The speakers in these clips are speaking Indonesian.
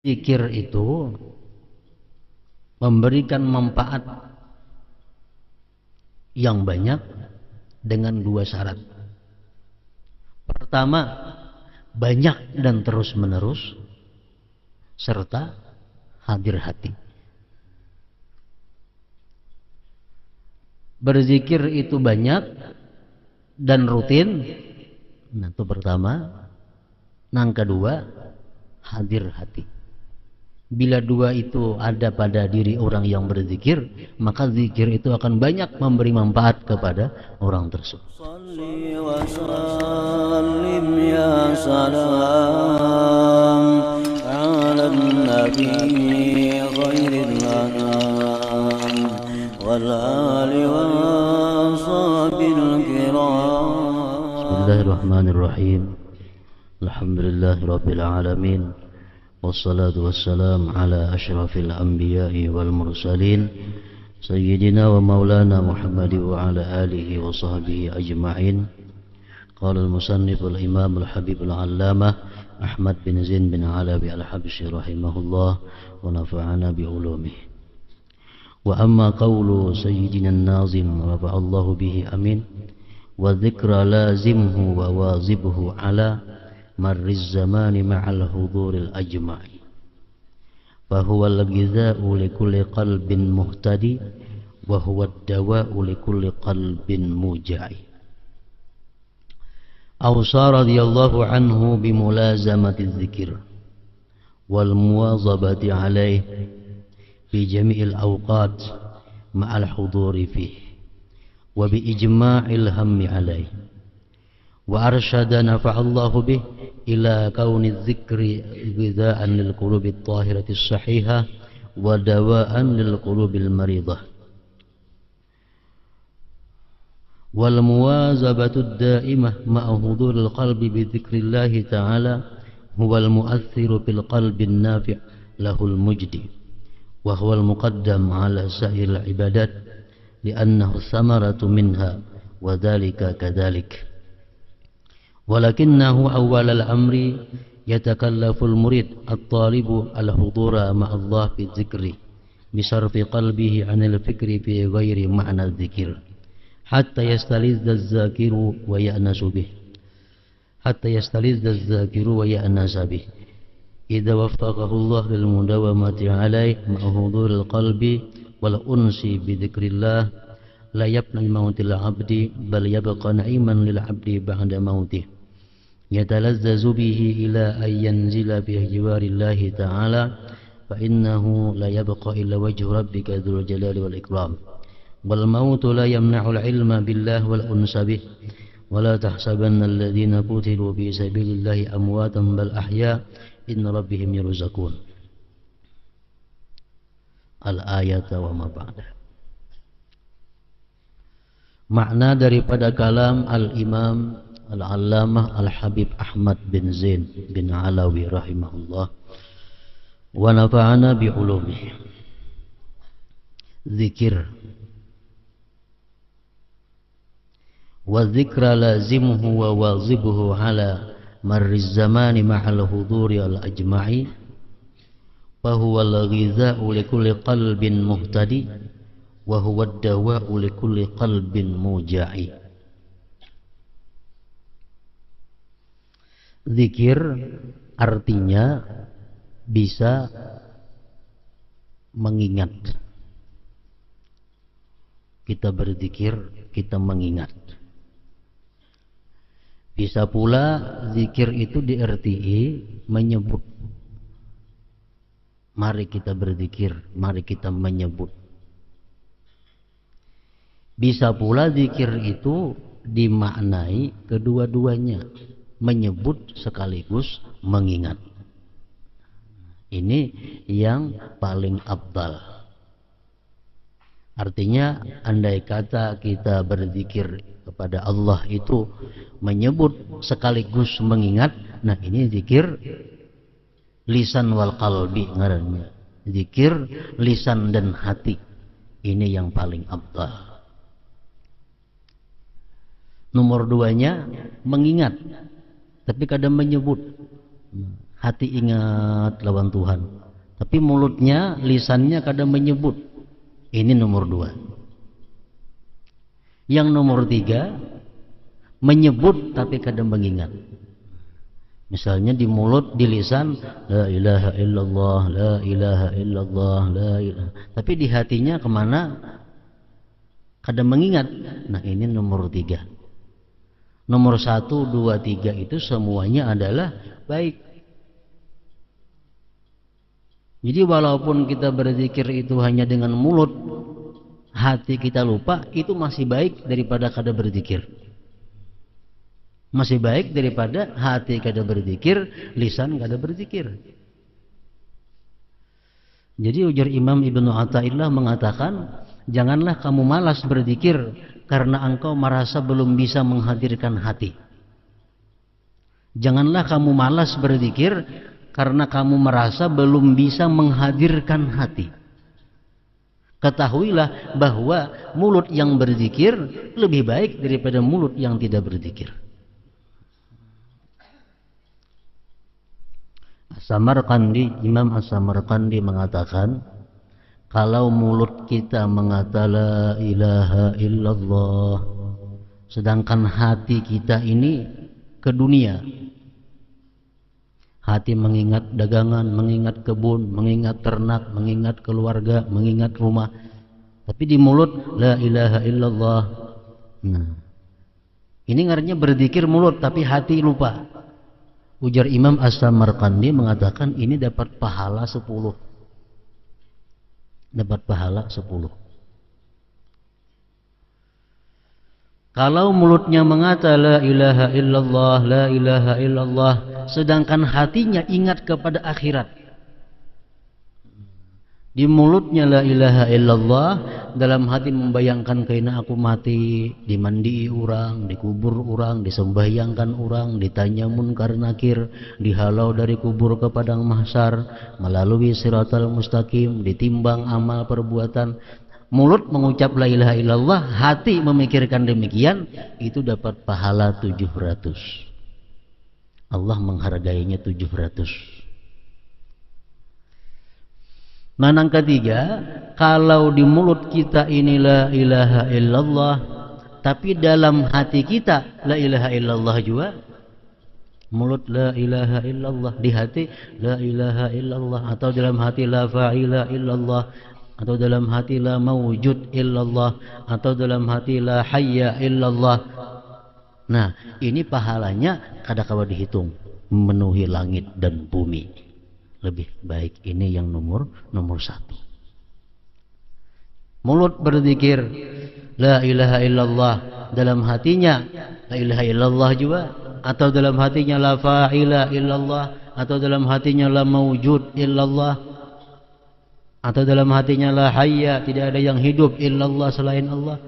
Zikir itu memberikan manfaat yang banyak dengan dua syarat. Pertama, banyak dan terus menerus, serta hadir hati. Berzikir itu banyak dan rutin. Nah, itu pertama. Yang kedua, hadir hati. Bila dua itu ada pada diri orang yang berzikir, maka zikir itu akan banyak memberi manfaat kepada orang tersebut. Salli wa sallim ya salam ala nabi khairil anam wal ali wa sahbil kiram. Bismillahirrahmanirrahim. Alhamdulillahirabbil alamin. Wassalatu wassalam ala asyrafil anbiya'i wal mursalin Sayyidina wa maulana Muhammad wa ala alihi wa sahbihi ajma'in. Qala al-musannif al-imam al-habib al-allamah Ahmad bin Zain bin Alawi al-Habsyi rahimahullah wa nafa'ana bi ulumihi. Wa amma qawlu sayyidina an-nazim rafa'allahu bihi amin wa dhikra lazimhu wa wazibhu ala marriz zamani ma'al huduril ajma'i fahuwa al-ghidha'u likulli qalbin muhtadi wa huwa ad-dawa'u likulli qalbin muja'i. Awsa radhiyallahu anhu bimulazamati adh-dhikr wal muwazabati alayhi fi jami'il awqat ma'al huduri fihi wa bi ijma'il hammi alayhi wa arsyada nafa'allahu bih ila kauni dzikri ghidha'an lil qulubi at-tahirati as-sahihah wa dawa'an lil qulubil maridah wal muwazabatu ad-da'imah ma'a huduril qalbi bi dzikrillah ta'ala huwal mu'athiru fil qalbi an-nafi' lahul mujdi wa huwal muqaddam 'ala sa'iril ibadat li'annahu thamaratu minha wa dhalika kadzalik. ولكنه أول الأمر يتكلف المريد الطالب الحضور مع الله في الذكر بصرف قلبه عن الفكر في غير معنى الذكر حتى يستلذ الذاكر ويأنس به إذا وفقه الله للمداومة عليه مع حضور القلب والأنس بذكر الله لا يبنى الموت العبد بل يبقى نعيما للعبد بعد موته يتلذذ به إلى أن ينزل في جوار الله تعالى فإنه لا يبقى إلا وجه ربك ذو الجلال والإكرام والموت لا يمنع العلم بالله والأنس به ولا تحسبن الذين قتلوا في سبيل الله أمواتا بل أحياء إن ربهم يرزقون. Al-ayat wa ma ba'dah. Makna daripada kalam Al-Imam Al-Allamah Al-Habib Ahmad bin Zain bin Alawi rahimahullah wa nafa'ana bi ulumihi. Zikir wa dzikra lazimhu wa wazibuhu ala marriz zamani ma'al huduri al-ajma'i fa huwa al-ghidha'u likulli qalbin muhtadi wa huwa ad-dawa'u likulli qalbin muja'i. Zikir artinya bisa mengingat. Kita berzikir, kita mengingat. Bisa pula zikir itu diartikan menyebut. Mari kita berzikir, mari kita menyebut. Bisa pula zikir itu dimaknai kedua-duanya, menyebut sekaligus mengingat. Ini yang paling afdal. Artinya andai kata kita berzikir kepada Allah itu menyebut sekaligus mengingat, nah ini zikir lisan wal qalbi ngarannya. Zikir lisan dan hati. Ini yang paling afdal. Nomor duanya mengingat, tapi kadang menyebut. hati ingat lawan Tuhan, tapi mulutnya, lisannya kadang menyebut. Ini nomor 2. Yang nomor 3, menyebut tapi kadang mengingat. Misalnya di mulut, di lisan, la ilaha illallah, la ilaha illallah, la ilaha. Tapi di hatinya kemana? Kadang mengingat. Nah, ini nomor 3. Nomor 1, 2, 3 itu semuanya adalah baik. Jadi walaupun kita berzikir itu hanya dengan mulut, hati kita lupa, itu masih baik daripada kada berzikir. Masih baik daripada hati kada berzikir, lisan kada berzikir. Jadi ujar Imam Ibnu Athaillah mengatakan, janganlah kamu malas berzikir karena engkau merasa belum bisa menghadirkan hati. Janganlah kamu malas berzikir karena kamu merasa belum bisa menghadirkan hati. Ketahuilah bahwa mulut yang berzikir lebih baik daripada mulut yang tidak berzikir. Imam As-Samarqandi mengatakan, kalau mulut kita mengata la ilaha illallah, sedangkan hati kita ini ke dunia, hati mengingat dagangan, mengingat kebun, mengingat ternak, mengingat keluarga, mengingat rumah, tapi di mulut la ilaha illallah. Nah, ini artinya berzikir mulut tapi hati lupa. Ujar Imam As-Samarqandi mengatakan ini dapat pahala 10. Dapat pahala 10. Kalau mulutnya mengata la ilaha illallah, la ilaha illallah, sedangkan hatinya ingat kepada akhirat. Di mulutnya la ilaha illallah, dalam hati membayangkan kaina aku mati, dimandi orang, dikubur orang, disembahyangkan orang, ditanya munkar nakir, dihalau dari kubur ke padang mahsyar, melalui siratal mustaqim, ditimbang amal perbuatan. Mulut mengucap la ilaha illallah, hati memikirkan demikian, itu dapat pahala 700. Allah menghargainya 700. Yang ketiga, kalau di mulut kita ini la ilaha illallah, tapi dalam hati kita la ilaha illallah juga. Mulut la ilaha illallah, di hati la ilaha illallah, atau dalam hati la fa'ila illallah, atau dalam hati la mawjud illallah, atau dalam hati la hayya illallah. Nah, ini pahalanya kadang-kadang dihitung, memenuhi langit dan bumi. Lebih baik ini yang nomor 1. Mulut berzikir la ilaha illallah, dalam hatinya la ilaha illallah juga, atau dalam hatinya la fa'ila illallah, atau dalam hatinya la mawjud illallah, atau dalam hatinya la hayya, tidak ada yang hidup illallah selain Allah.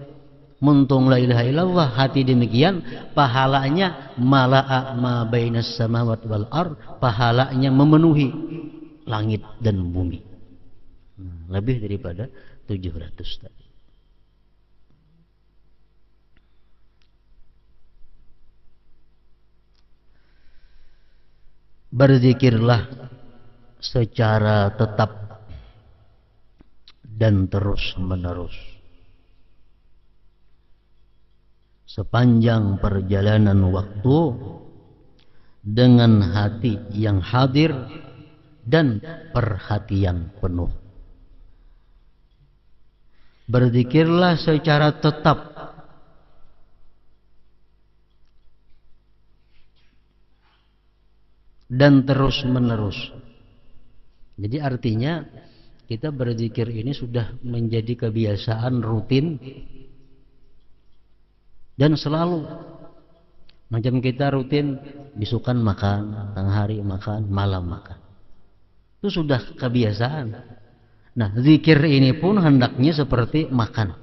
Muntung la ilaha illallah, hati demikian, pahalanya mala'a ma bainas samawati wal ard, pahalanya memenuhi langit dan bumi. Lebih daripada 700 tadi. Berzikirlah secara tetap dan terus menerus sepanjang perjalanan waktu, dengan hati yang hadir dan perhatian penuh. Berzikirlah secara tetap dan terus menerus. Jadi artinya kita berzikir ini sudah menjadi kebiasaan rutin dan selalu. Macam kita rutin bisukan makan, tengah hari makan, malam makan. Itu sudah kebiasaan. Nah, zikir ini pun hendaknya seperti makan.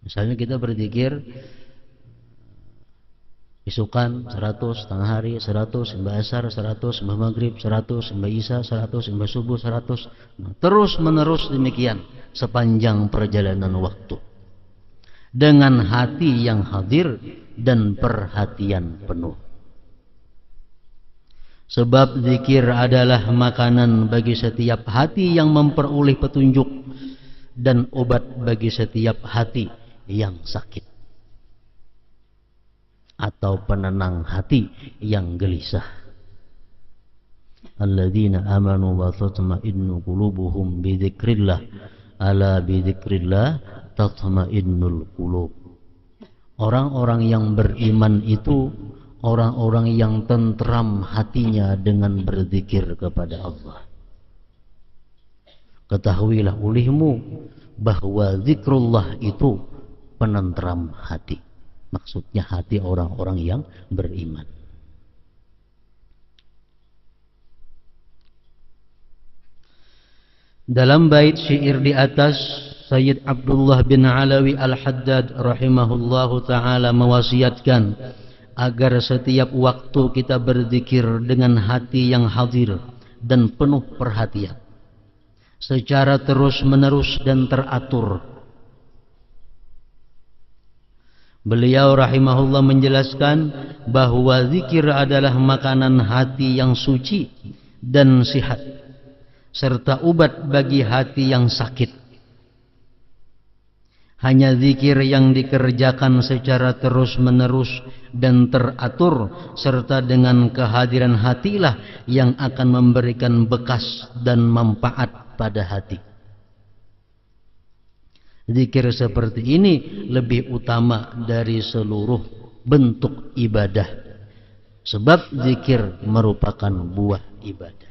Misalnya kita berzikir bisukan 100, tengah hari 100, sembah asar 100, sembah maghrib 100, sembah isya 100, sembah subuh 100. Nah, terus menerus demikian sepanjang perjalanan waktu. Dengan hati yang hadir dan perhatian penuh. Sebab zikir adalah makanan bagi setiap hati yang memperoleh petunjuk dan obat bagi setiap hati yang sakit atau penenang hati yang gelisah. Alladzina amanu wa tatma'innu qulubuhum bi dzikrillah ala bi dzikrillah tatma'innul qulub. Orang-orang yang beriman itu orang-orang yang tentram hatinya dengan berzikir kepada Allah. Ketahuilah olehmu bahwa zikrullah itu penentram hati. Maksudnya hati orang-orang yang beriman. Dalam bait syair di atas, Sayyid Abdullah bin Alawi Al-Haddad rahimahullahu ta'ala mewasiatkan agar setiap waktu kita berzikir dengan hati yang hadir dan penuh perhatian, secara terus-menerus dan teratur. Beliau rahimahullah menjelaskan bahwa zikir adalah makanan hati yang suci dan sihat, serta obat bagi hati yang sakit. Hanya zikir yang dikerjakan secara terus-menerus dan teratur serta dengan kehadiran hatilah yang akan memberikan bekas dan manfaat pada hati. Zikir seperti ini lebih utama dari seluruh bentuk ibadah, sebab zikir merupakan buah ibadah.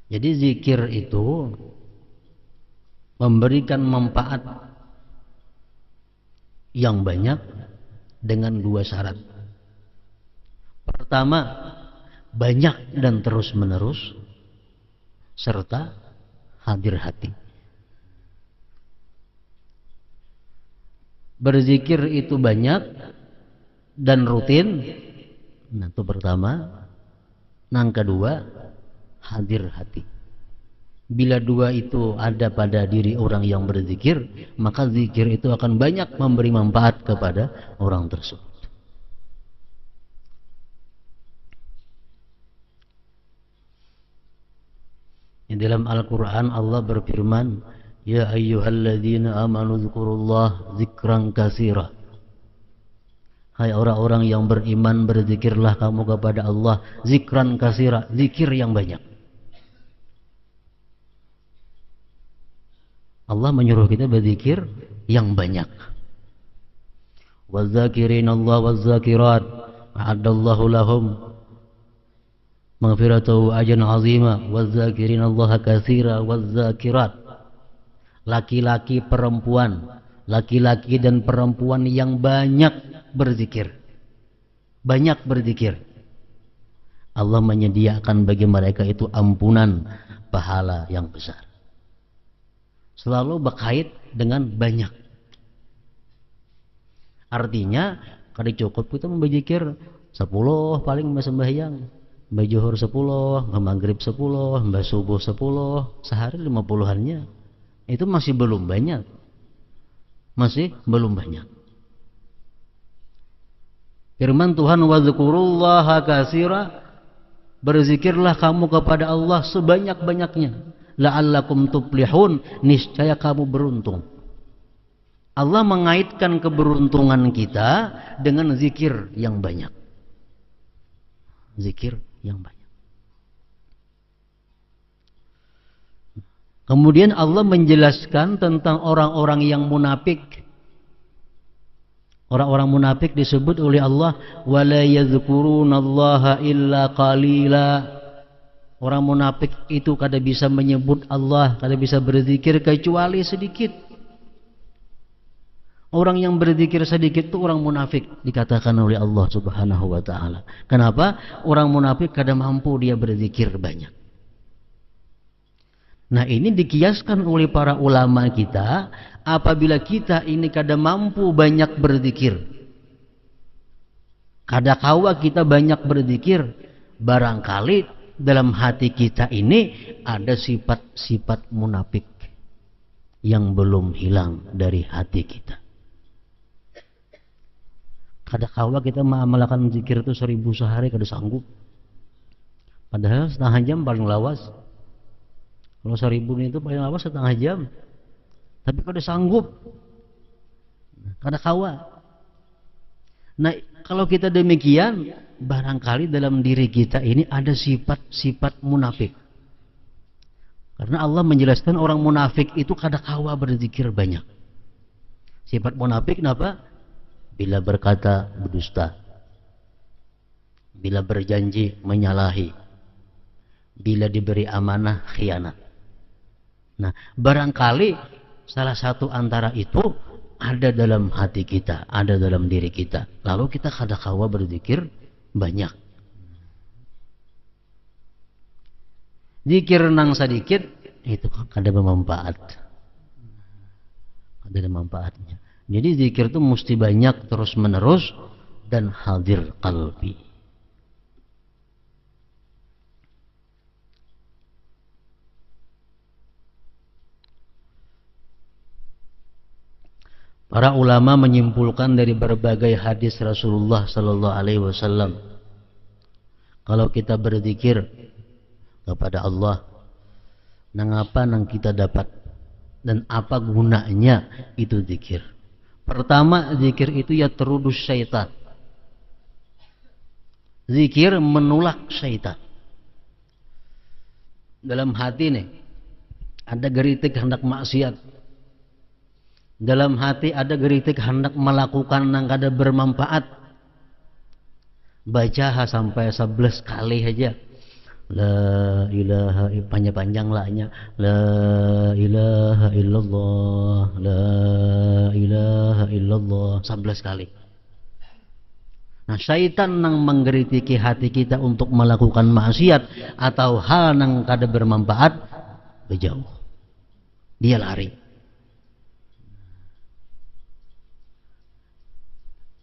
Jadi zikir itu memberikan manfaat yang banyak dengan dua syarat. Pertama, banyak dan terus menerus, serta hadir hati. Berzikir itu banyak dan rutin. Nah, itu pertama. Yang kedua, hadir hati. Bila dua itu ada pada diri orang yang berzikir, maka zikir itu akan banyak memberi manfaat kepada orang tersebut. Di dalam Al-Quran Allah berfirman, Ya ayyuhalladzina amanu dzkurullah dzikran katsira. Hai orang-orang yang beriman, berzikirlah kamu kepada Allah zikran katsira, zikir yang banyak. Allah menyuruh kita berzikir yang banyak. Waz-zakirinallaha waz-zakirat a'addallahu lahum maghfiratahu ajran 'azima waz-zakirinallaha katsira waz-zakirat. Laki-laki perempuan, laki-laki dan perempuan yang banyak berzikir. Banyak berzikir. Allah menyediakan bagi mereka itu ampunan pahala yang besar. Selalu berkait dengan banyak. Artinya, kada cukup kita berzikir 10 paling sembahyang, mbah zuhur 10, mbah maghrib 10, mbah subuh 10, sehari 50-annya. Itu masih belum banyak. Masih belum banyak. Firman Tuhan, wadzkurullaha katsira, berzikirlah kamu kepada Allah sebanyak-banyaknya. La'allakum tuflihun, niscaya kamu beruntung. Allah mengaitkan keberuntungan kita dengan zikir yang banyak. Zikir yang banyak. Kemudian Allah menjelaskan tentang orang-orang yang munafik. Orang-orang munafik disebut oleh Allah, wala yadhkurunallaha illa qalila. Orang munafik itu kada bisa menyebut Allah, kada bisa berzikir kecuali sedikit. Orang yang berzikir sedikit itu orang munafik, dikatakan oleh Allah Subhanahu wa taala. Kenapa? Orang munafik kada mampu dia berzikir banyak. Nah, ini dikiaskan oleh para ulama kita, apabila kita ini kada mampu banyak berzikir, kada kawa kita banyak berzikir, barangkali dalam hati kita ini ada sifat-sifat munafik yang belum hilang dari hati kita. Kada kawa kita mengamalkan zikir itu 1000 sehari kada sanggup. Padahal setengah jam paling lawas. Kalau 1000 itu paling lawas setengah jam. Tapi kada sanggup. Kada kawa. Nah, kalau kita demikian, barangkali dalam diri kita ini ada sifat-sifat munafik. Karena Allah menjelaskan orang munafik itu kada kawa berzikir banyak. Sifat munafik kenapa? Bila berkata berdusta, bila berjanji menyalahi, bila diberi amanah khianat. Nah, barangkali salah satu antara itu ada dalam hati kita, ada dalam diri kita. Lalu kita kada kawa berzikir banyak. Zikir nang sedikit itu kada bermanfaat. Kada ada manfaatnya. Jadi zikir itu mesti banyak terus menerus dan hadir qalbi. Para ulama menyimpulkan dari berbagai hadis Rasulullah sallallahu alaihi wasallam, kalau kita berzikir kepada Allah, nang apa nang kita dapat dan apa gunanya itu zikir. Pertama, zikir itu ya terudus syaitan. Zikir menolak syaitan. Dalam hati nih ada geritik hendak maksiat. Dalam hati ada geritik hendak melakukan yang kada bermanfaat. Baca sampai 11 kali aja. La ilaha, panjang-panjang lahnya. La ilaha illallah, la ilaha illallah 11 kali. Nah, syaitan yang menggeritiki hati kita untuk melakukan maksiat atau hal yang kada bermanfaat, berjauh. Dia lari.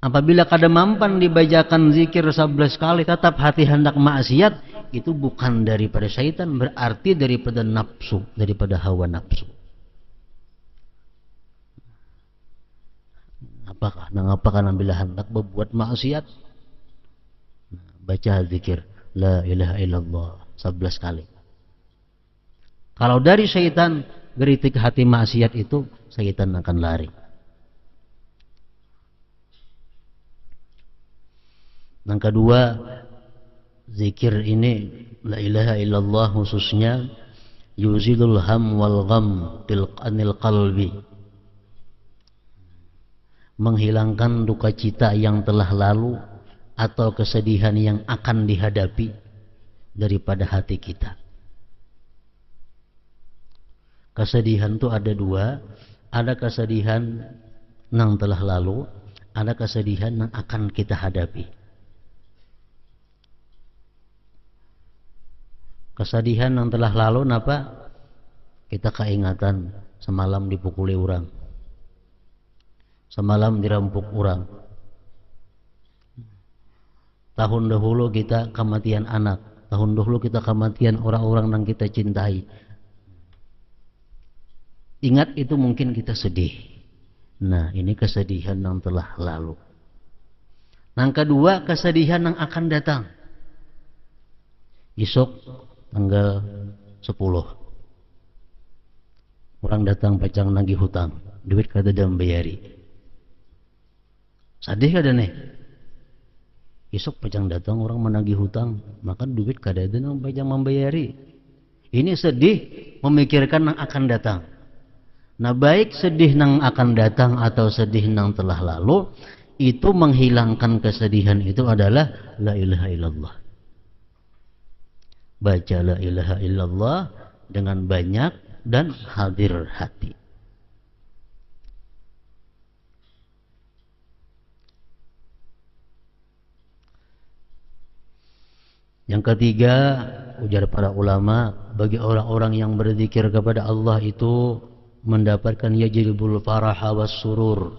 Apabila kada mampan dibacakan zikir 11 kali tetap hati hendak maksiat, itu bukan daripada syaitan, berarti daripada nafsu, daripada hawa nafsu. Apakah bila hendak berbuat maksiat, baca zikir la ilaha illallah 11 kali. Kalau dari syaitan geritik hati maksiat itu, syaitan akan lari. Yang kedua, zikir ini la ilaha illallah khususnya yuzilul ham wal gham anil qalbi, menghilangkan duka cita yang telah lalu atau kesedihan yang akan dihadapi daripada hati kita. Kesedihan itu ada dua, ada kesedihan yang telah lalu, ada kesedihan yang akan kita hadapi. Kesedihan yang telah lalu napa? Kita keingatan semalam dipukuli orang, semalam dirampok orang, tahun dahulu kita kematian anak, tahun dahulu kita kematian orang-orang yang kita cintai. Ingat itu mungkin kita sedih. Nah, ini kesedihan yang telah lalu. Yang kedua, kesedihan yang akan datang. Besok tanggal 10 orang datang pacang nagih hutang, duit kada ada membayari. Sadih kada nih? Besok pacang datang orang menagih hutang, maka duit kada ada yang pacang membayari. Ini sedih memikirkan yang akan datang. Nah, baik sedih yang akan datang atau sedih yang telah lalu, itu menghilangkan kesedihan itu adalah la ilaha illallah. Baca la ilaha illallah dengan banyak dan hadir hati. Yang ketiga, ujar para ulama, bagi orang-orang yang berzikir kepada Allah itu mendapatkan yajlibul faraha was surur.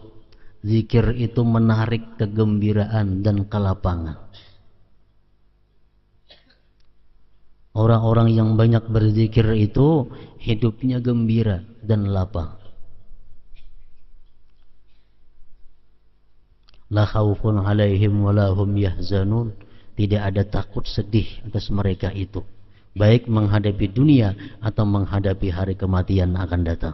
Zikir itu menarik kegembiraan dan kelapangan. Orang-orang yang banyak berzikir itu hidupnya gembira dan lapang. La khaufun alaihim walahum yahzanun. Tidak ada takut sedih atas mereka itu, baik menghadapi dunia atau menghadapi hari kematian akan datang.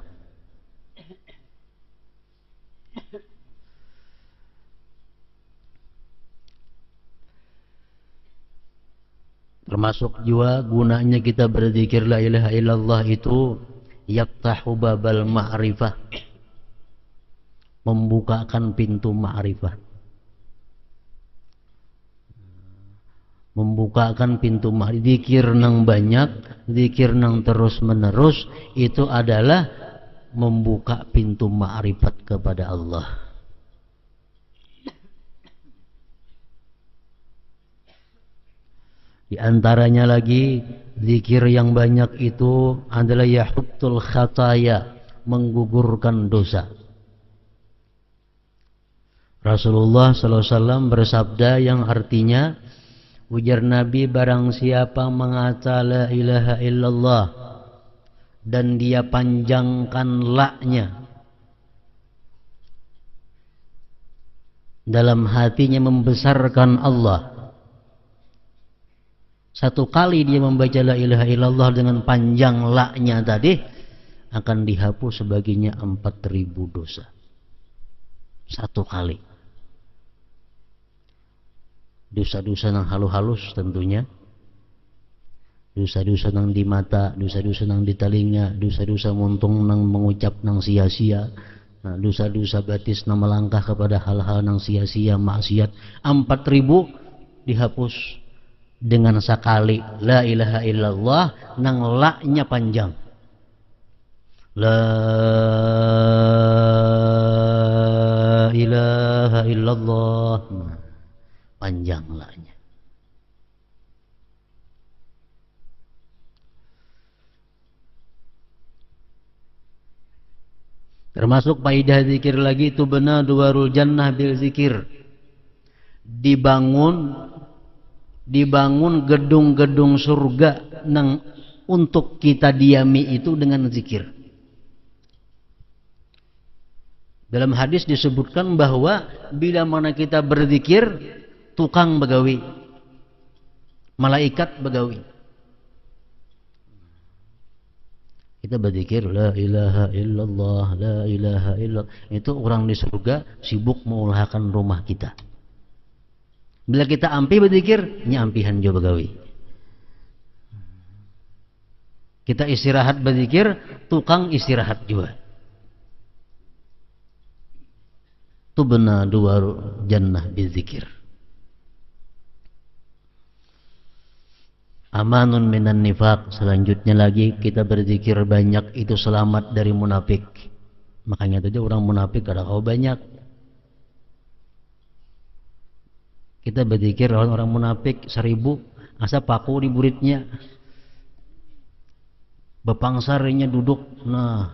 Termasuk juga gunanya kita berzikir la ilaha illallah itu yaftahu babal ma'rifah, membukakan pintu ma'rifah. Membukakan pintu ma'rifah. Zikir nang banyak, zikir nang terus menerus, itu adalah membuka pintu ma'rifat kepada Allah. Di antaranya lagi, zikir yang banyak itu adalah yahuttul khataya, menggugurkan dosa. Rasulullah SAW bersabda yang artinya, ujar Nabi, barang siapa mengata la ilaha illallah dan dia panjangkan la-nya, dalam hatinya membesarkan Allah. Satu kali dia membaca la ilaha illallah dengan panjang la-nya tadi, akan dihapus sebagiannya 4.000 dosa. Satu kali. Dosa-dosa nang halus-halus tentunya, dosa-dosa nang di mata, dosa-dosa nang di telinga, dosa-dosa muntung nang mengucap nang sia-sia, nah, dosa-dosa batis nang melangkah kepada hal-hal nang sia-sia, maksiat, 4.000 dihapus dengan sekali la ilaha illallah nang la-nya panjang. La ilaha illallah, nah, panjang la-nya. Termasuk faidah zikir lagi itu benar duwarul jannah bil zikir. Dibangun gedung-gedung surga nang untuk kita diami itu dengan zikir. Dalam hadis disebutkan bahwa bila mana kita berzikir, tukang begawi, malaikat begawi. Kita berzikir la ilaha illallah, la ilaha illallah, itu orang di surga sibuk mengulahkan rumah kita. Bila kita ampi berzikir, nyampihan jo begawi. Kita istirahat berzikir, tukang istirahat juga. Tubna duwar jannah bizikir. Amanun minan nifaq. Selanjutnya lagi kita berzikir banyak itu selamat dari munafik. Makanya tadi orang munafik ada kau banyak. Kita berzikir orang munafik 1000, asa paku di buritnya, bepangsarnya duduk. Nah,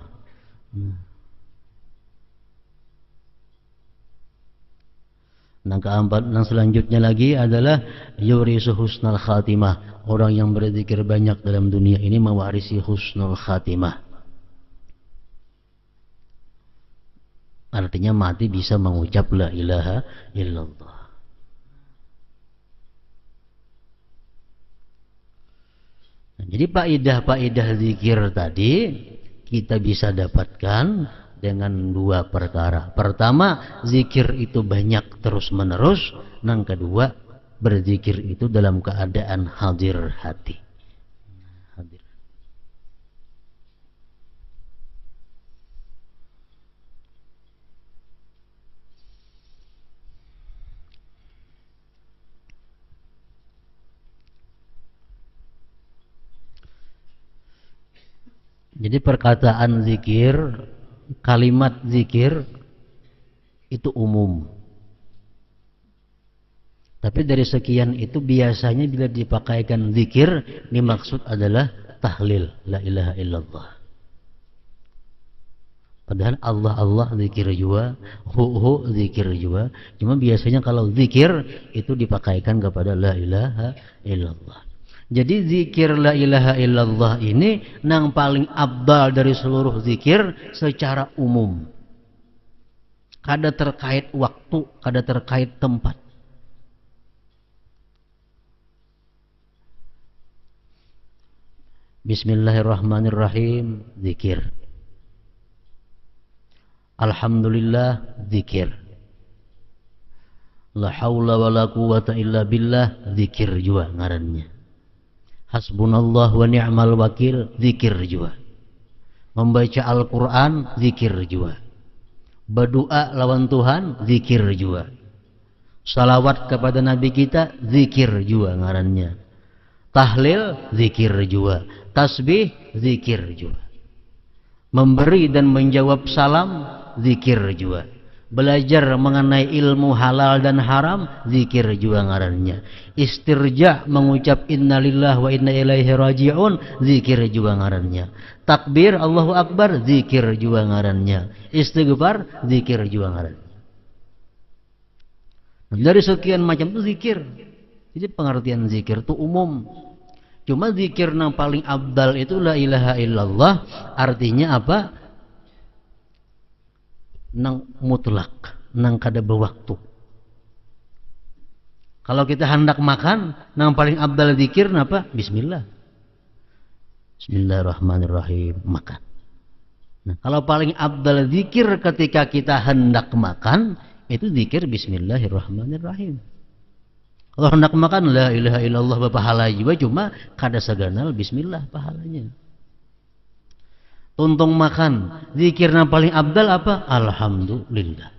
yang keempat, yang selanjutnya lagi adalah yurisu husnul khatimah. Orang yang berzikir banyak dalam dunia ini mewarisi husnul khatimah. Artinya mati bisa mengucap la ilaha illallah. Nah, jadi faedah-faedah zikir tadi kita bisa dapatkan dengan dua perkara. Pertama, zikir itu banyak terus menerus. Yang kedua, berzikir itu dalam keadaan hadir hati. Hadir. Jadi perkataan zikir, kalimat zikir itu umum. Tapi dari sekian itu biasanya bila dipakaikan zikir, dimaksud adalah tahlil la ilaha illallah. Padahal Allah Allah zikir juga, hu zikir juga. Cuma biasanya kalau zikir itu dipakaikan kepada la ilaha illallah. Jadi zikir la ilaha illallah ini yang paling abdal dari seluruh zikir secara umum. kada terkait waktu, kada terkait tempat. Bismillahirrahmanirrahim, zikir. Alhamdulillah, zikir. La haula wa la quwata illa billah, zikir juga ngarannya. Hasbunallah wa ni'mal wakil, zikir juga. Membaca Al-Quran, zikir juga. Berdoa lawan Tuhan, zikir juga. Salawat kepada Nabi kita, zikir juga ngarannya. Tahlil, zikir juga. Tasbih, zikir juga. Memberi dan menjawab salam, zikir juga. Belajar mengenai ilmu halal dan haram, zikir juga ngarannya. Istirja, mengucap innalillah wa inna ilaihi raji'un, zikir juga ngarannya. Takbir, Allahu Akbar, zikir juga ngarannya. Istighfar, zikir juga ngarannya. Dari sekian macam itu zikir. Jadi pengertian zikir itu umum. Cuma zikir yang paling abdal itu la ilaha illallah, artinya apa? Nang mutlak, nang kada berwaktu. Kalau kita hendak makan, nang paling abdal zikir apa? Bismillah. Bismillahirrahmanirrahim, makan. Nah, kalau paling abdal zikir ketika kita hendak makan, itu zikir Bismillahirrahmanirrahim. Kalau hendak makan la ilaha illallah berpahala juga, cuma kada saganal bismillah pahalanya. Tuntung makan, zikir yang paling abdal apa? Alhamdulillah.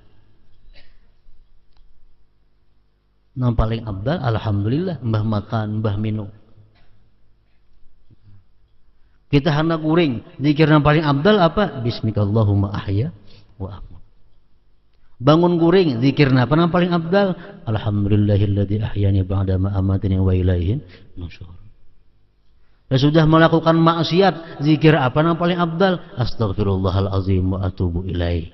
Yang paling abdal alhamdulillah, mbah makan, mbah minum. Kita hendak guring, zikir yang paling abdal apa? Bismikallahumma ahya wa amut. Bangun guring, zikir apa yang paling abdal? Alhamdulillahilladzi ahyani ba'da ma amatani wa ilaihin nusyur. Sudah melakukan maksiat, zikir apa yang paling abdal? Astaghfirullahalazim wa atubu ilaih.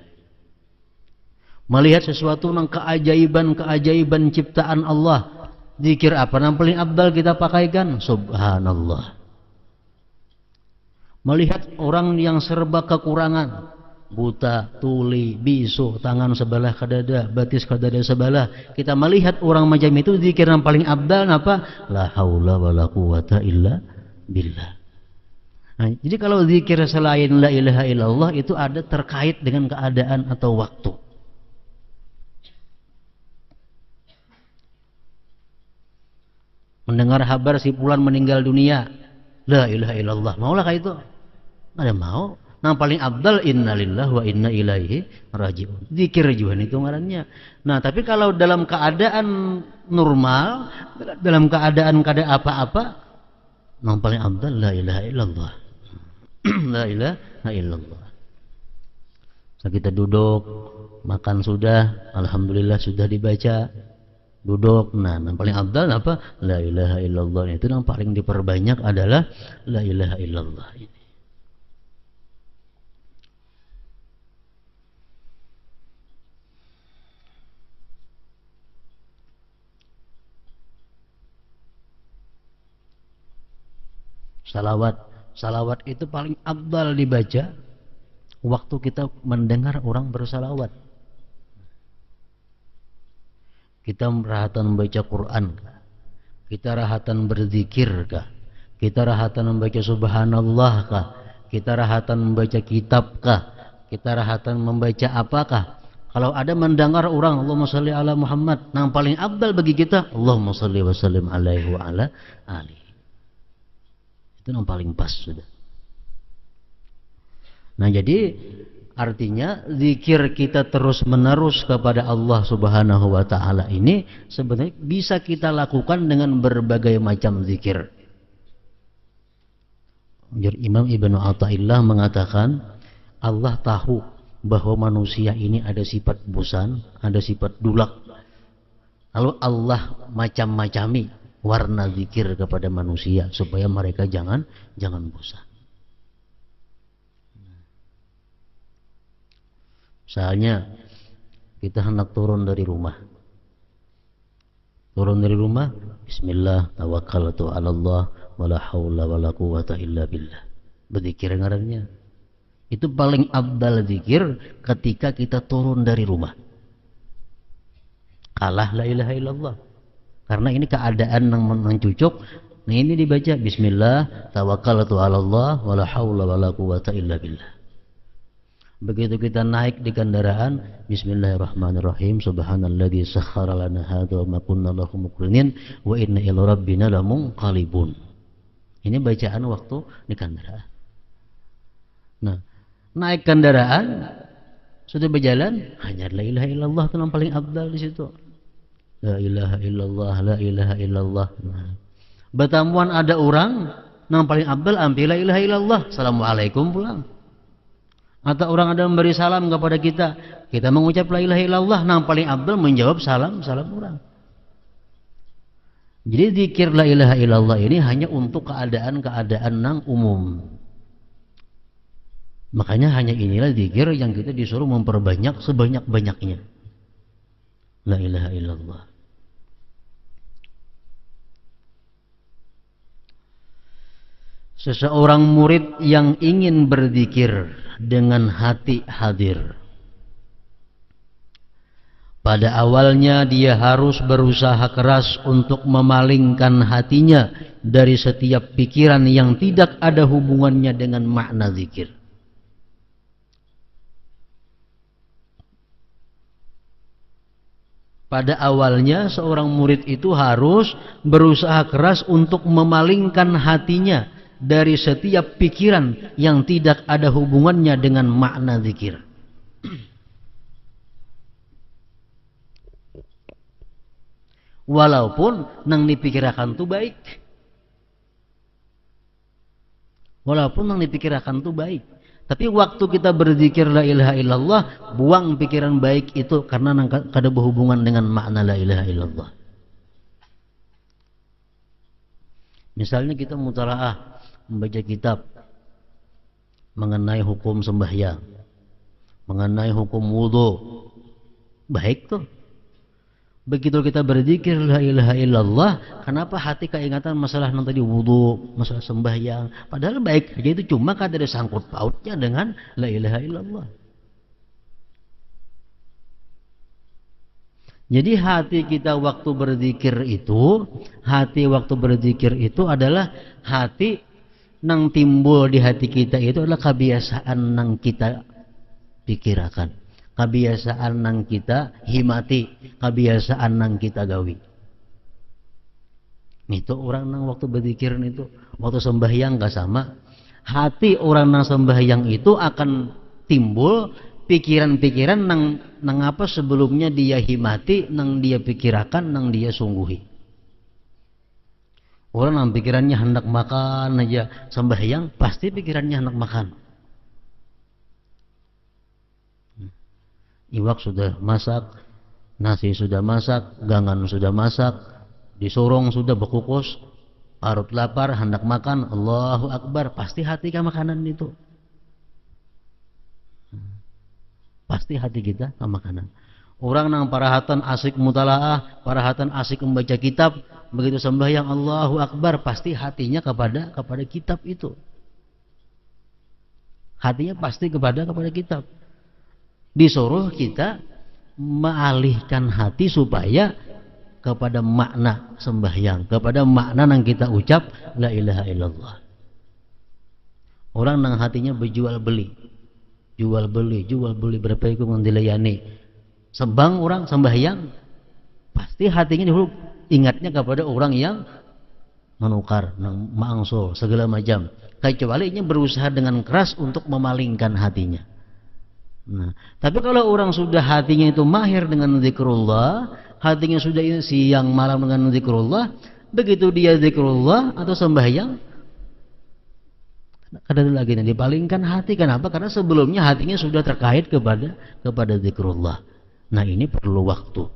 Melihat sesuatu yang keajaiban ciptaan Allah, zikir apa yang paling abdal kita pakaikan? Subhanallah. Melihat orang yang serba kekurangan, buta, tuli, bisu, tangan sebelah kadada, batis kadada sebelah, kita melihat orang macam itu, zikir yang paling abdal apa? La haula wa la quwata illa billah. Nah, jadi kalau zikir selain la ilaha illallah itu ada terkait dengan keadaan atau waktu. Mendengar kabar si fulan meninggal dunia, la ilaha illallah, maulah kayak itu? Ada mau? Yang paling abdal innalillah wa inna ilaihi raji'un. Zikir juga itu ngarannya. Nah, tapi kalau dalam keadaan normal, dalam keadaan kada apa-apa, yang paling abdal la ilaha illallah. La ilaha illallah. So, kita duduk, makan sudah, alhamdulillah sudah dibaca. Duduk, nah yang paling abdal apa? La ilaha illallah. Itu yang paling diperbanyak adalah la ilaha illallah ini. Salawat itu paling abdal dibaca waktu kita mendengar orang bersalawat. Kita rahatan membaca Quran kah? Kita rahatan berzikir kah? Kita rahatan membaca subhanallah kah? Kita rahatan membaca kitab kah? Kita rahatan membaca apakah? Kalau ada mendengar orang Allahumma sholli ala Muhammad, yang paling abdal bagi kita Allahumma sholli wa sallim alaihi wa ala alihi. Itu yang paling pas sudah. Nah, jadi artinya zikir kita terus menerus kepada Allah Subhanahu wa taala ini sebenarnya bisa kita lakukan dengan berbagai macam zikir. Jadi Imam Ibnu Athaillah mengatakan Allah tahu bahwa manusia ini ada sifat bosan, ada sifat dulak. Lalu Allah macam-macami warna zikir kepada manusia supaya mereka jangan bosan. Misalnya kita hendak turun dari rumah. Bismillah, tawakkaltu 'ala Allah, wala haula wala quwata illa billah. Berzikir ngarannya. Itu paling afdal zikir ketika kita turun dari rumah. Kalah la ilaha illallah. Karena ini keadaan yang mencucuk. Nah ini dibaca bismillah tawakkaltu 'ala Allah wala haula wala quwata illa billah. Begitu kita naik di kendaraan, bismillahirrahmanirrahim, subhanalladzi sakhkhara lana hadza wa ma kunna lahu muqrinin wa inna ila rabbina lamunqalibun. Ini bacaan waktu di kendaraan. Nah, naik kendaraan sudah berjalan, hanya la ilaha illallah itu yang paling afdal di situ. La ilaha illallah, la ilaha illallah. Nah, bertamuan ada orang, yang paling afdal ambil la ilaha illallah, assalamualaikum pulang. Atau orang ada memberi salam kepada kita mengucap la ilaha illallah, yang paling afdal menjawab salam orang. Jadi zikir la ilaha illallah ini hanya untuk keadaan-keadaan yang umum. Makanya hanya inilah zikir yang kita disuruh memperbanyak sebanyak-banyaknya. La ilaha illallah. Seseorang murid yang ingin berzikir dengan hati hadir, pada awalnya dia harus berusaha keras untuk memalingkan hatinya dari setiap pikiran yang tidak ada hubungannya dengan makna zikir. Pada awalnya seorang murid itu harus berusaha keras untuk memalingkan hatinya dari setiap pikiran yang tidak ada hubungannya dengan makna zikir. Walaupun nang dipikirkan itu baik. Walaupun nang dipikirkan itu baik. Tapi waktu kita berzikir la ilaha illallah, buang pikiran baik itu karena kada berhubungan dengan makna la ilaha illallah. Misalnya kita mutalaah membaca kitab mengenai hukum sembahyang, mengenai hukum wudu, baik tuh. Begitu kita berzikir la ilaha illallah, kenapa hati keingatan masalah yang tadi wudu, masalah sembahyang, padahal baik aja itu, cuma kan ada sangkut pautnya dengan la ilaha illallah. Jadi hati kita waktu berzikir itu adalah hati nang timbul di hati kita itu adalah kebiasaan nang kita pikirkan. Kebiasaan nang kita himati, kebiasaan nang kita gawi. Itu orang nang waktu berzikir itu, waktu sembahyang gak sama. Hati orang nang sembahyang itu akan timbul pikiran-pikiran nang apa sebelumnya dia himati, nang dia pikirakan, nang dia sungguhi. Orang nang pikirannya hendak makan aja, sembahyang pasti pikirannya hendak makan. Iwak sudah masak, nasi sudah masak, gangan sudah masak, disorong sudah berkukus, parut lapar, hendak makan, Allahu Akbar, pasti hati ke makanan itu. Pasti hati kita ke makanan. Orang nang parahatan asik mutalaah, parahatan asik membaca kitab, begitu sembahyang Allahu Akbar, pasti hatinya kepada kitab itu. Hatinya pasti kepada kitab. Disuruh kita mengalihkan hati supaya kepada makna sembahyang, kepada makna yang kita ucap la ilaha illallah. Orang nang hatinya berjual beli, jual beli berapa itu yang dilayani. Sebang orang sembahyang, pasti hatinya dulu ingatnya kepada orang yang menukar, nang mangsul segala macam. Kecuali ini berusaha dengan keras untuk memalingkan hatinya. Nah, tapi kalau orang sudah hatinya itu mahir dengan zikrullah, hatinya sudah siang malam dengan zikrullah, begitu dia zikrullah atau sembahyang, kadang lagi dipalingkan hati. Kenapa? Karena sebelumnya hatinya sudah terkait kepada zikrullah. Nah, ini perlu waktu.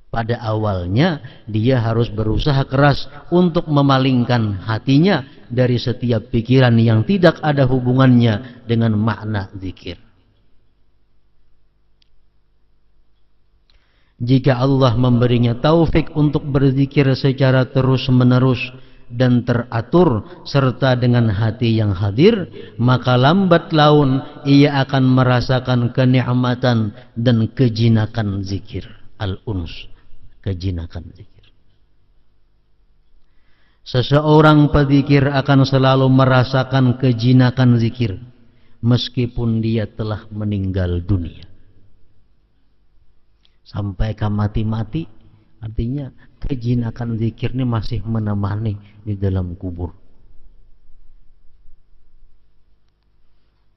Pada awalnya dia harus berusaha keras untuk memalingkan hatinya dari setiap pikiran yang tidak ada hubungannya dengan makna zikir. Jika Allah memberinya taufik untuk berzikir secara terus-menerus dan teratur serta dengan hati yang hadir, maka lambat laun ia akan merasakan kenikmatan dan kejinakan zikir. Al-uns, kejinakan zikir. Seseorang pedzikir akan selalu merasakan kejinakan zikir meskipun dia telah meninggal dunia. Sampai ke mati-mati, artinya kejinakan zikir ini masih menemani di dalam kubur.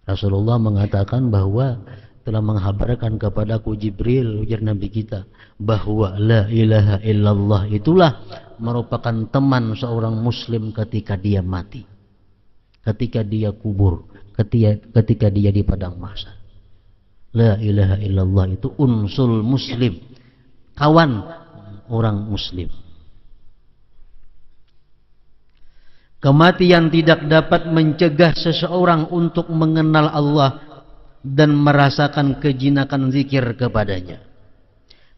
Rasulullah mengatakan bahwa telah menghabarkan kepadaku Jibril, ujar Nabi kita, bahwa la ilaha illallah itulah merupakan teman seorang muslim ketika dia mati, ketika dia kubur, ketika dia di padang mahsyar. La ilaha illallah itu unsul muslim, kawan orang muslim. Kematian tidak dapat mencegah seseorang untuk mengenal Allah dan merasakan kejinakan zikir kepadanya.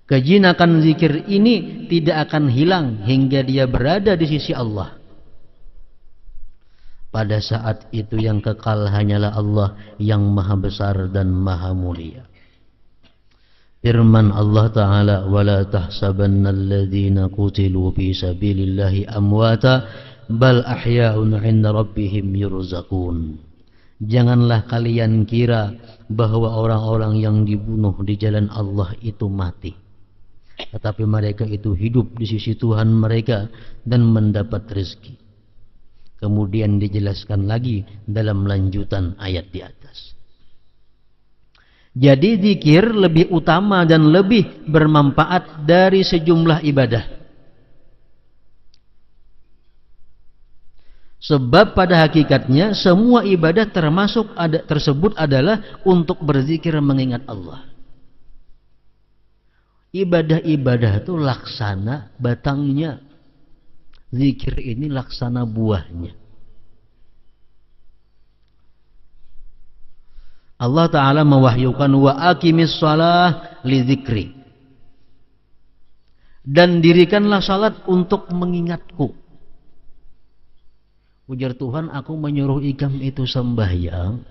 Kejinakan zikir ini tidak akan hilang hingga dia berada di sisi Allah. Pada saat itu yang kekal hanyalah Allah yang maha besar dan maha mulia. Firman Allah Ta'ala, وَلَا تَحْسَبَنَّ الَّذِينَ قُتِلُوا فِي سَبِيلِ اللَّهِ أَمْوَاتًا بَلْ أَحْيَاءٌ عِنْدَ رَبِّهِمْ يُرْزَقُونَ. Janganlah kalian kira bahwa orang-orang yang dibunuh di jalan Allah itu mati, tetapi mereka itu hidup di sisi Tuhan mereka dan mendapat rezeki. Kemudian dijelaskan lagi dalam lanjutan ayat di atas. Jadi zikir lebih utama dan lebih bermanfaat dari sejumlah ibadah. Sebab pada hakikatnya semua ibadah tersebut adalah untuk berzikir mengingat Allah. Ibadah-ibadah itu laksana batangnya. Zikir ini laksana buahnya. Allah Ta'ala mewahyukan wa aqimis shalah li dzikri. Dan dirikanlah salat untuk mengingatku. Ujar Tuhan, aku menyuruh ikam itu sembahyang.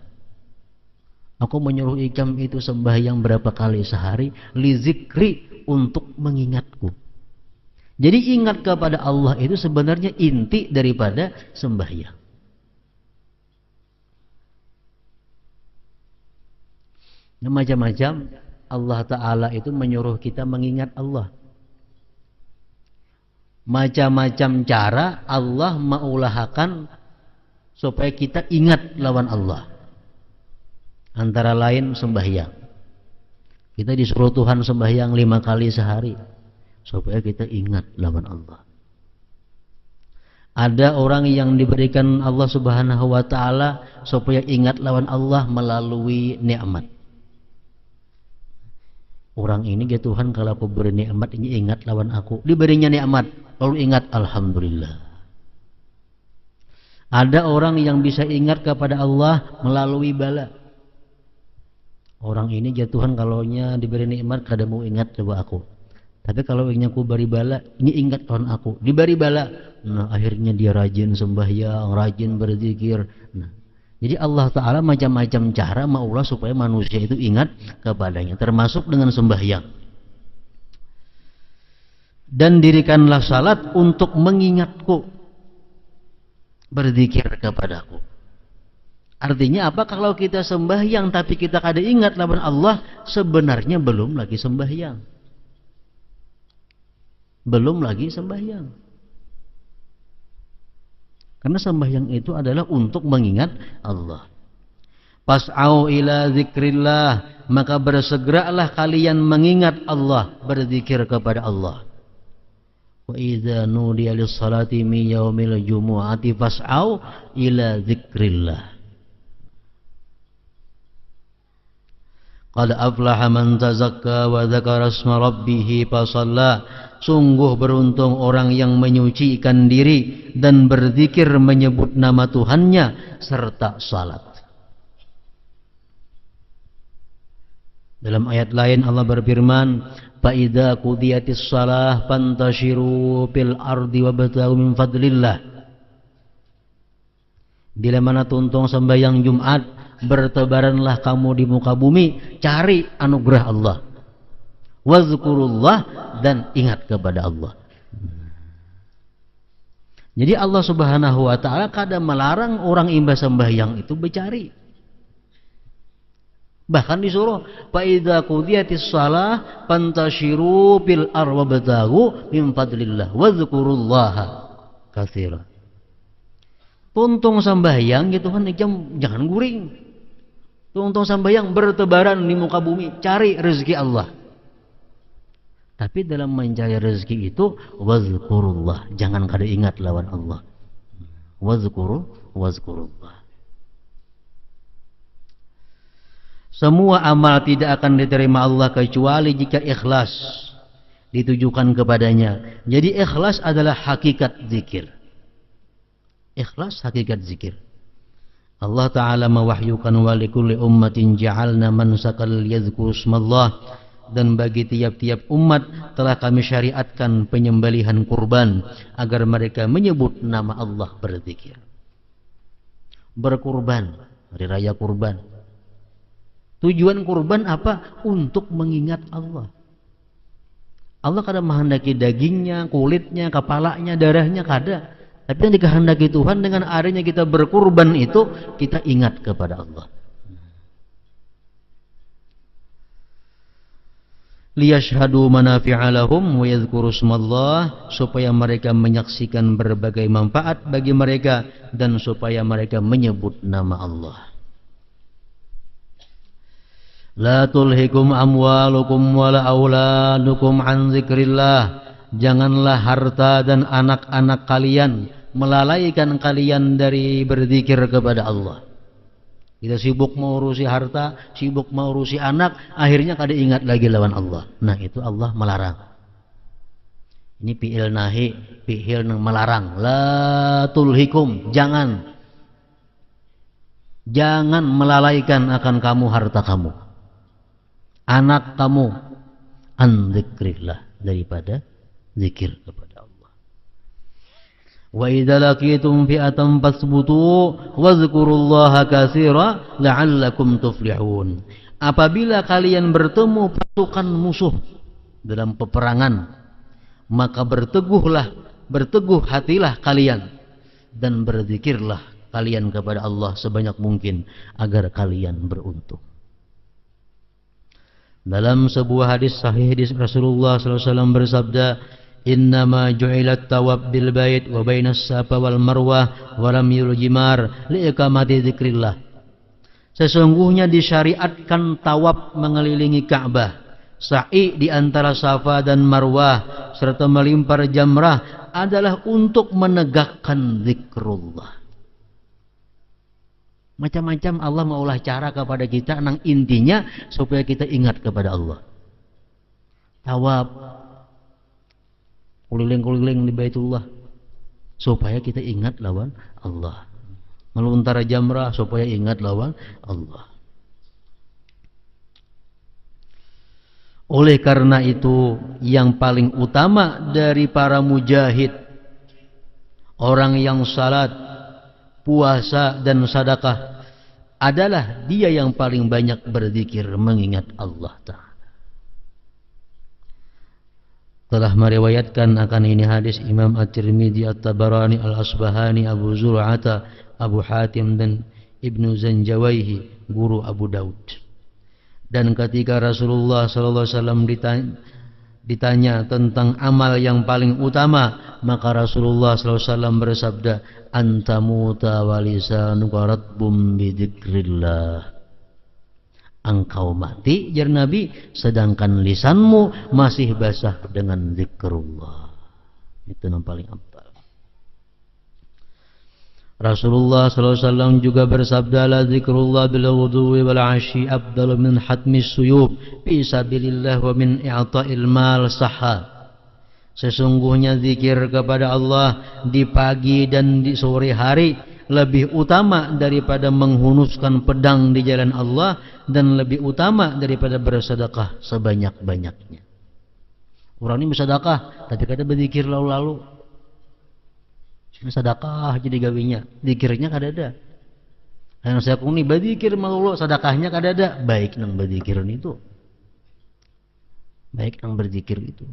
Aku menyuruh ikam itu sembahyang berapa kali sehari? Li dzikri, untuk mengingatku. Jadi ingat kepada Allah itu sebenarnya inti daripada sembahyang. Macam-macam Allah Ta'ala itu menyuruh kita mengingat Allah. Macam-macam cara Allah mengulahakan supaya kita ingat lawan Allah. Antara lain sembahyang. Kita disuruh Tuhan sembahyang 5 kali sehari supaya kita ingat lawan Allah. Ada orang yang diberikan Allah Subhanahu wa Ta'ala supaya ingat lawan Allah melalui nikmat. Orang ini ya Tuhan, kalau aku beri nikmat ini ingat lawan aku. Diberinya nikmat lalu ingat alhamdulillah. Ada orang yang bisa ingat kepada Allah melalui bala. Orang ini ya Tuhan, kalaunya diberi nikmat kada mau ingat coba aku. Tapi kalau ingin aku beri bala, ini ingat lawan aku. Diberi bala, nah akhirnya dia rajin sembahyang, rajin berzikir. Nah, jadi Allah Ta'ala macam-macam cara maulah supaya manusia itu ingat kepadanya, termasuk dengan sembahyang. Dan dirikanlah salat untuk mengingatku, berzikir kepadaku. Artinya apa? Kalau kita sembahyang tapi kita kada ingat lawan Allah, sebenarnya belum lagi sembahyang. Belum lagi sembahyang. Karena sembahyang itu adalah untuk mengingat Allah. Pas'au ila zikrillah, maka bersegeralah kalian mengingat Allah, berzikir kepada Allah. Wa idza nudiya lis-salati min yaumil jumu'ati fas'au ila zikrillah. Qad aflaha man tazakka wa dzakara isma rabbih fasalla. Sungguh beruntung orang yang menyucikan diri dan berzikir menyebut nama Tuhannya serta salat. Dalam ayat lain Allah berfirman, fa idza qudiyatis shalah fantashiru fil ardi wabtaghu min fadlillah. Bila mana tuntung sembahyang Jumat, bertebaranlah kamu di muka bumi, cari anugerah Allah. Wazkurullah, dan ingat kepada Allah. Jadi Allah Subhanahu wa taala kadang melarang orang imba sembahyang itu bercari. Bahkan disuruh, fa idza qudiyatis shalah fantashiru fil ardi wabtaghu min fadlillah wazkurullaha katsira. Tuntung sembahyang gitu kan jangan guring. Tuntung sembahyang bertebaran di muka bumi, cari rezeki Allah. Tapi dalam mencari rezeki itu wazkurullah, jangan kada ingat lawan Allah. Wazkurullah. Semua amal tidak akan diterima Allah kecuali jika ikhlas ditujukan kepadanya. Jadi ikhlas adalah hakikat zikir. Ikhlas hakikat zikir. Allah Ta'ala mewahyukan wa likulli ummatin ja'alna mansakal yadhkuru ismallah, dan bagi tiap-tiap umat telah kami syariatkan penyembelihan kurban agar mereka menyebut nama Allah berzikir. Berkurban, hari raya kurban. Tujuan kurban apa? Untuk mengingat Allah. Allah kadang menghendaki dagingnya, kulitnya, kepalanya, darahnya kada. Tapi yang dikehendaki Tuhan dengan adanya kita berkurban itu, kita ingat kepada Allah. Liyashhadu manafi'a lahum wa yadhkuru ismallah, supaya mereka menyaksikan berbagai manfaat bagi mereka dan supaya mereka menyebut nama Allah. La tulhikum amwalukum wala auladukum an zikrillah. Janganlah harta dan anak-anak kalian melalaikan kalian dari berzikir kepada Allah. Kita sibuk mengurusi harta, sibuk mengurusi anak, akhirnya kada ingat lagi lawan Allah. Nah, itu Allah melarang. Ini fi'il nahi, fi'il melarang. La tulhikum, jangan melalaikan akan kamu harta kamu, anak kamu, an dzikrillah, daripada zikir kepada Allah. Wa idza laqitum fi'atan fasbutu wazkurullaha katsira la'allakum tuflihun. Apabila kalian bertemu pasukan musuh dalam peperangan, maka berteguh hatilah kalian dan berzikirlah kalian kepada Allah sebanyak mungkin agar kalian beruntung. Dalam sebuah hadis sahih Rasulullah SAW bersabda, innama ju'ilat tawab bil bait wa bainas safa wal marwah wa ramyul jimar li iqamati dzikrillah. Sesungguhnya disyariatkan tawaf mengelilingi Ka'bah, sa'i di antara Safa dan Marwah serta melimpar jamrah adalah untuk menegakkan zikrullah. Macam-macam Allah maulah cara kepada kita, nang intinya supaya kita ingat kepada Allah. Tawaf, keliling-keliling di Baitullah supaya kita ingat lawan Allah. Melontar jamrah supaya ingat lawan Allah. Oleh karena itu, yang paling utama dari para mujahid, orang yang salat, puasa dan sedekah, adalah dia yang paling banyak berzikir mengingat Allah Ta'ala. Telah meriwayatkan akan ini hadis Imam At-Tirmidzi, At-Tabarani, Al-Asbahani, Abu Zur'ata, Abu Hatim dan Ibnu Zanjawaihi, guru Abu Daud. Dan ketika Rasulullah SAW ditanya tentang amal yang paling utama, maka Rasulullah SAW bersabda, antamuta walisanuka ratbum bidzikrillah. Engkau mati, jar Nabi, sedangkan lisanmu masih basah dengan zikrullah. Itu yang paling afdal. Rasulullah SAW juga bersabda, la zikrullah bil ghudwi wal ashi afdalu min hatmis suyub fi sabilillah wa min i'ta'il mal sahha. Sesungguhnya zikir kepada Allah di pagi dan di sore hari lebih utama daripada menghunuskan pedang di jalan Allah, dan lebih utama daripada bersedekah sebanyak-banyaknya. Orang ini bersedekah tapi kada berzikir lalu-lalu. Sedekah jadi gawinya, zikirnya kada ada. Yang saya kuni berzikir maulud sedekahnya kada ada, baik nang berzikiran itu. Baik nang berzikir itu.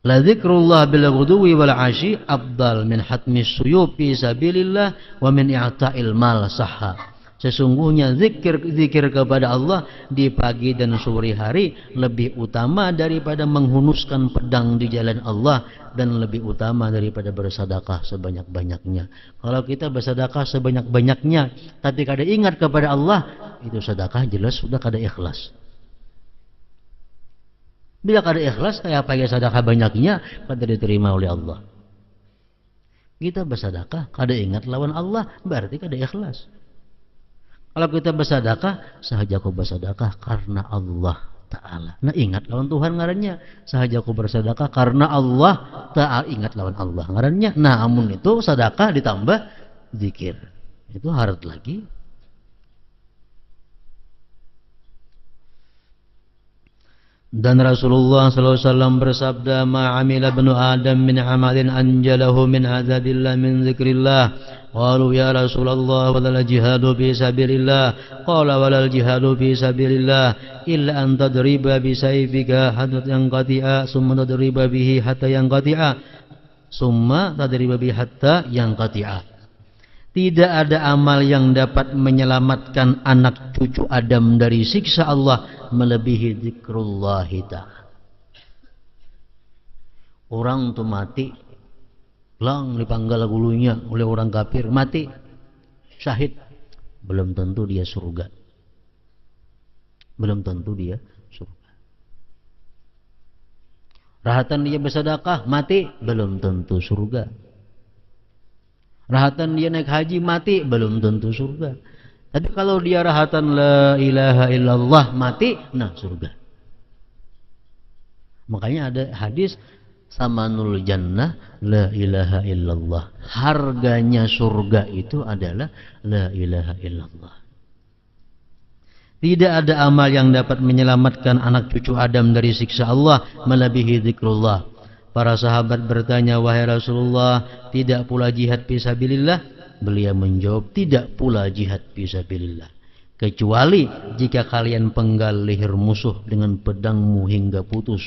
La dzikrullah bil ghudwi wal 'asyi afdal min hatmis suyub fi sabilillah wa min i'ta'il mal sahha. Sesungguhnya zikir kepada Allah di pagi dan sore hari lebih utama daripada menghunuskan pedang di jalan Allah dan lebih utama daripada bersedekah sebanyak-banyaknya. Kalau kita bersedekah sebanyak-banyaknya tapi kada ingat kepada Allah, itu sedekah jelas sudah kada ikhlas. Bila kada ikhlas, kayak apa ya sedekah banyaknya kada diterima oleh Allah. Kita bersedekah kada ingat lawan Allah, berarti kada ikhlas. Kalau kita bersedekah, sahaja aku bersedekah karena Allah Ta'ala. Nah ingat lawan Tuhan ngarannya. Sahaja aku bersedekah karena Allah Ta'ala, ingat lawan Allah ngarannya. Nah amun itu sedekah ditambah zikir, itu harat lagi. Dan Rasulullah SAW bersabda, ma'amila ibnu Adam min amalin anjalahu min azadillah min zikrillah. Qalu ya Rasulullah walal jihadu fi sabilillah. Qala walal jihadu fi sabilillah illa an tadriba bi sayfika hatta yanqati'a summa tadriba bihi hatta yanqati'a summa tadriba bihi hatta yanqati'a. Tidak ada amal yang dapat menyelamatkan anak cucu Adam dari siksa Allah melebihi zikrullah ta'ala. Orang tu mati, lang dipanggal gulunya oleh orang kafir, mati, syahid, belum tentu dia surga. Belum tentu dia surga. Rahatan dia bersedekah, mati, belum tentu surga. Rahatan dia naik haji, mati, belum tentu surga. Tapi kalau dia rahatan la ilaha illallah, mati, nah surga. Makanya ada hadis samanul jannah la ilaha illallah. Harganya surga itu adalah la ilaha illallah. Tidak ada amal yang dapat menyelamatkan anak cucu Adam dari siksa Allah melebihi zikrullah. Para sahabat bertanya, wahai Rasulullah, tidak pula jihad fisabilillah? Beliau menjawab, tidak pula jihad fisabilillah, kecuali jika kalian penggal leher musuh dengan pedangmu hingga putus.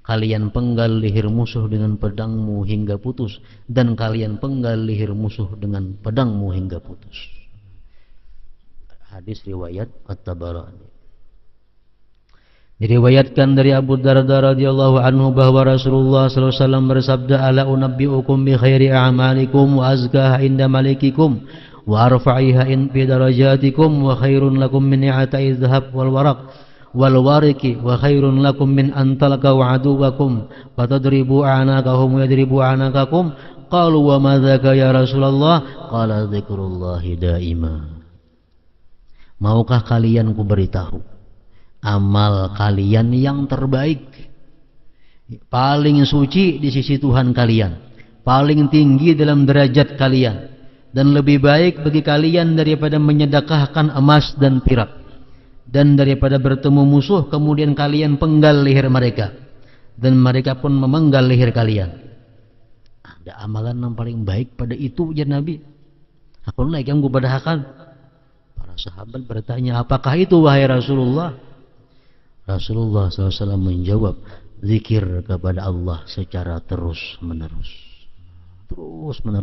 Kalian penggal leher musuh dengan pedangmu hingga putus, dan kalian penggal leher musuh dengan pedangmu hingga putus. Hadis riwayat At-Tabarani. Diriwayatkan dari Abu Darda radhiyallahu anhu bahwa Rasulullah sallallahu alaihi wasallam bersabda, ala unabbiukum bi khairi a'malikum wa azkaha inda malikikum wa arfa'iha in fi darajatikum wa khairun lakum min i'ta'i dhahab wal waraq wal wariki wa khairun lakum min an talqaw aduwakum wa tadribu a'naqahum wa yadribu a'naqakum. Qalu wa ma dzaka ya Rasulullah? Qala dzikrullahi daima. Maukah kalian ku beritahu amal kalian yang terbaik, paling suci di sisi Tuhan kalian, paling tinggi dalam derajat kalian, dan lebih baik bagi kalian daripada menyedekahkan emas dan perak, dan daripada bertemu musuh kemudian kalian penggal leher mereka dan mereka pun memenggal leher kalian. Ada amalan yang paling baik pada itu ya Nabi. Aku naik yang kubadahakan. Para sahabat bertanya, apakah itu wahai Rasulullah? Rasulullah SAW menjawab, zikir kepada Allah secara terus menerus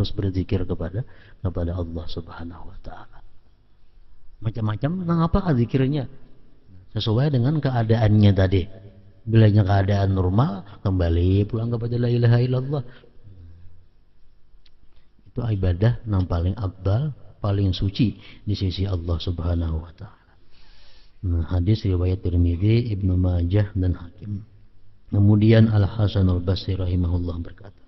berzikir kepada Allah Subhanahu Wa Taala. Macam-macam tentang apa zikirnya, sesuai dengan keadaannya tadi. Bilanya keadaan normal, kembali pulang kepada la ilaha illallah. Itu ibadah yang paling afdal, paling suci di sisi Allah Subhanahu Wa Taala. Hadis riwayat Tirmidzi, Ibnu Majah dan Hakim. Kemudian Al Hasan Al Basri rahimahullah berkata,